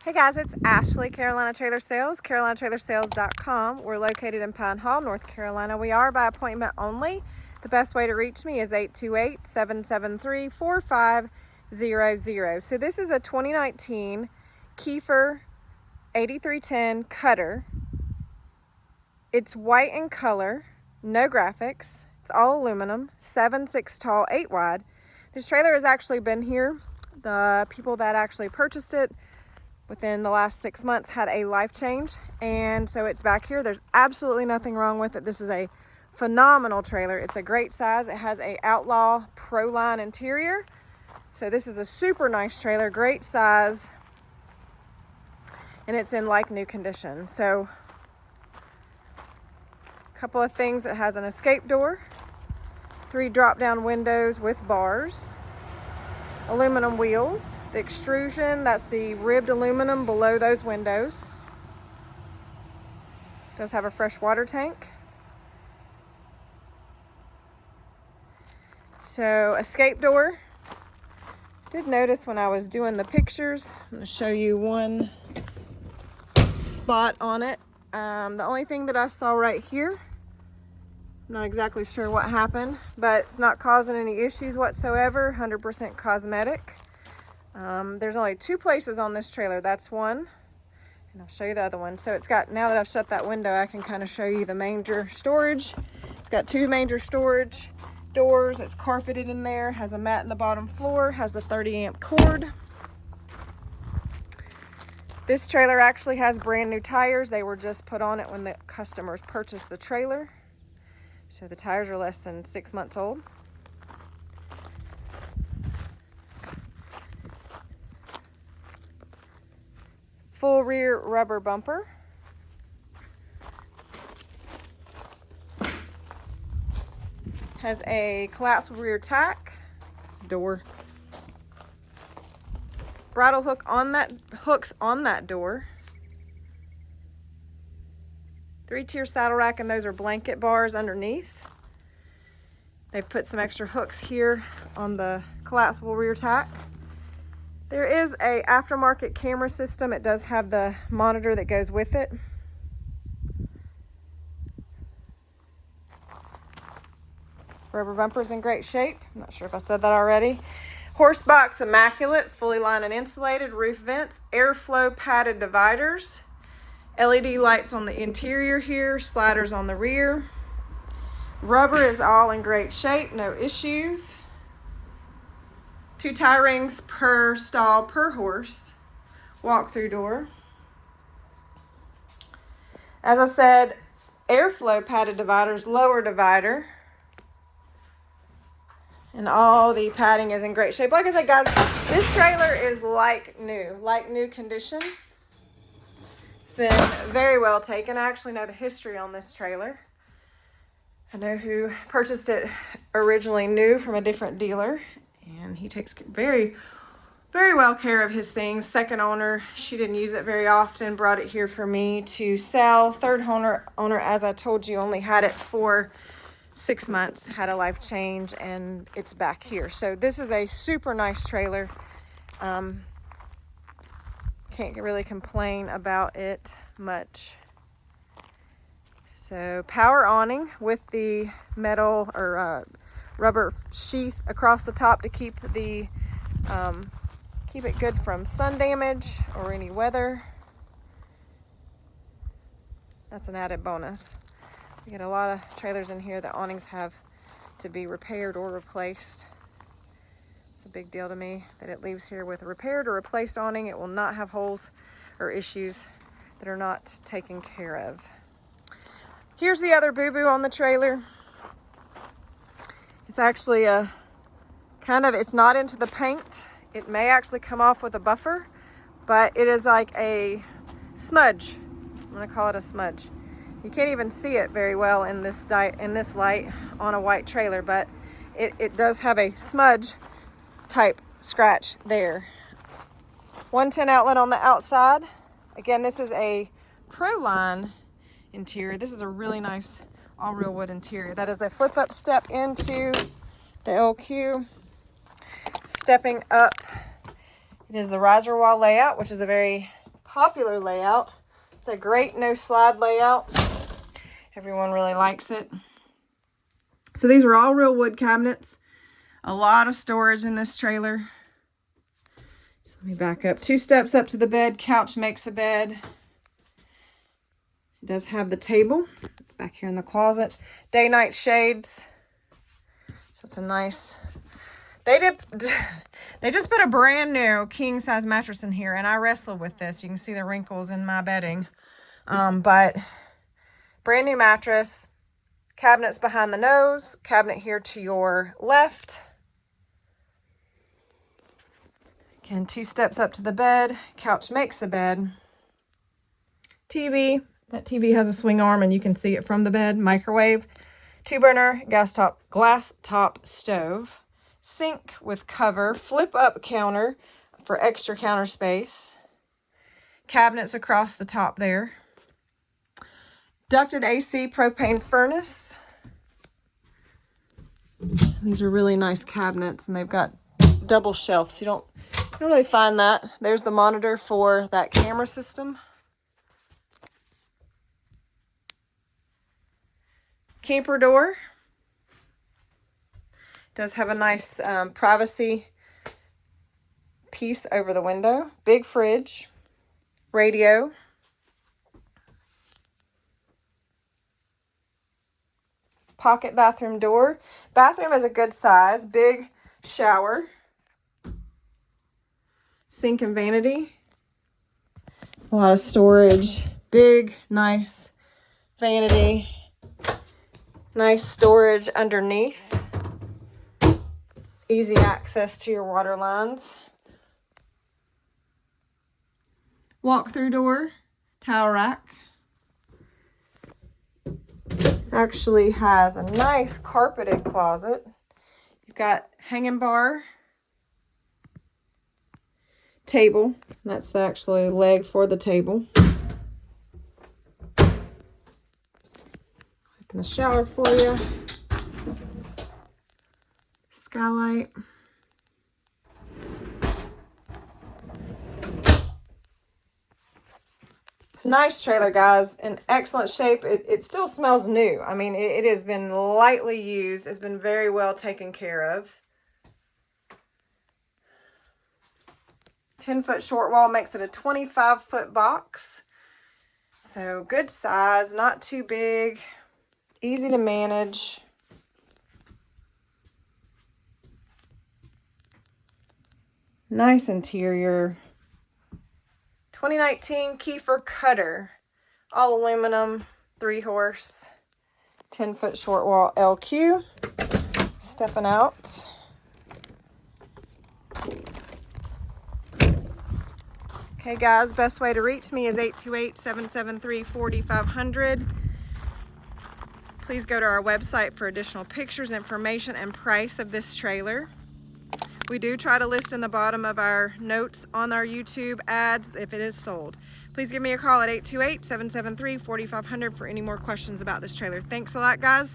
Hey guys, it's Ashley, Carolina Trailer Sales, carolinatrailersales.com. We're located in Pine Hall, North Carolina. We are by appointment only. The best way to reach me is 828-773-4500. So this is a 2019 Kiefer 8310 Kutter. It's white in color, no graphics. It's all aluminum, 7'6" tall, 8 wide. This trailer has actually been here. The people that actually purchased it within the last 6 months had a life change, and so it's back here. There's absolutely nothing wrong with it. This is a phenomenal trailer. It's a great size. It has a Outlaw Proline interior, so this is a super nice trailer, great size, and it's in like new condition. So a couple of things: it has an escape door, 3 drop down windows with bars, aluminum wheels, the extrusion, that's the ribbed aluminum below those windows. It does have a fresh water tank. So escape door. Did notice when I was doing the pictures, I'm going to show you one spot on it. The only thing that I saw right here, I'm not exactly sure what happened, but it's not causing any issues whatsoever. 100% cosmetic. There's only 2 places on this trailer. That's one, and I'll show you the other one. So it's got, now that I've shut that window, I can kind of show you the manger storage. It's got 2 manger storage doors. It's carpeted in there, has a mat in the bottom floor, has a 30-amp cord. This trailer actually has brand new tires. They were just put on it when the customers purchased the trailer. So the tires are less than 6 months old. Full rear rubber bumper. Has a collapsible rear tack. This door. Bridle hook on that, hooks on that door. 3-tier saddle rack, and those are blanket bars underneath. They've put some extra hooks here on the collapsible rear tack. There is a aftermarket camera system. It does have the monitor that goes with it. Rubber bumper's in great shape. I'm not sure if I said that already. Horse box immaculate, fully lined and insulated, roof vents, airflow padded dividers. LED lights on the interior here, sliders on the rear. Rubber is all in great shape, no issues. 2 tie rings per stall per horse. Walk-through door. As I said, airflow padded dividers, lower divider. And all the padding is in great shape. Like I said, guys, this trailer is like new condition. It's been very well taken. I actually know the history on this trailer. I know who purchased it originally new from a different dealer, and he takes very, very well care of his things. Second owner, she didn't use it very often, brought it here for me to sell. Third owner, as I told you, only had it for 6 months, had a life change, and it's back here. So this is a super nice trailer. Can't really complain about it much. So power awning with the metal or rubber sheath across the top to keep the keep it good from sun damage or any weather. That's an added bonus. We get a lot of trailers in here that awnings have to be repaired or replaced. It's a big deal to me that it leaves here with a repaired or replaced awning. It will not have holes or issues that are not taken care of. Here's the other boo-boo on the trailer. It's actually a kind of, it's not into the paint. It may actually come off with a buffer, but it is like a smudge. I'm gonna call it a smudge. You can't even see it very well in this light on a white trailer, but it does have a smudge type scratch there. 110 outlet on the outside. Again, this is a Proline interior. This is a really nice all real wood interior. That is a flip up step into the LQ. Stepping up, it is the riser wall layout, which is a very popular layout. It's a great no slide layout. Everyone really likes it. So these are all real wood cabinets. A lot of storage in this trailer. So let me back up. 2 steps up to the bed. Couch makes a bed. It does have the table. It's back here in the closet. Day-night shades. So it's a nice... They just put a brand new king-size mattress in here, and I wrestled with this. You can see the wrinkles in my bedding. But brand new mattress. Cabinets behind the nose. Cabinet here to your left. Again, 2 steps up to the bed. Couch makes a bed. TV. That TV has a swing arm and you can see it from the bed. Microwave. 2-burner glass top stove. Sink with cover. Flip up counter for extra counter space. Cabinets across the top there. Ducted AC propane furnace. These are really nice cabinets and they've got double shelves. You don't really find that. There's the monitor for that camera system. Camper door. Does have a nice privacy piece over the window. Big fridge. Radio. Pocket bathroom door. Bathroom is a good size. Big shower. Sink and vanity. A lot of storage. Big, nice vanity. Nice storage underneath. Easy access to your water lines. Walk-through door. Towel rack. This actually has a nice carpeted closet. You've got hanging bar. Table. That's the actual leg for the table. Open the shower for you. Skylight. It's a nice trailer, guys. In excellent shape. It still smells new. I mean, it has been lightly used. It's been very well taken care of. 10-foot short wall makes it a 25-foot box. So good size, not too big, easy to manage. Nice interior. 2019 Kiefer Kutter, all aluminum, 3-horse, 10-foot short wall LQ. Stepping out. Okay, guys, best way to reach me is 828-773-4500. Please go to our website for additional pictures, information, and price of this trailer. We do try to list in the bottom of our notes on our YouTube ads if it is sold. Please give me a call at 828-773-4500 for any more questions about this trailer. Thanks a lot, guys.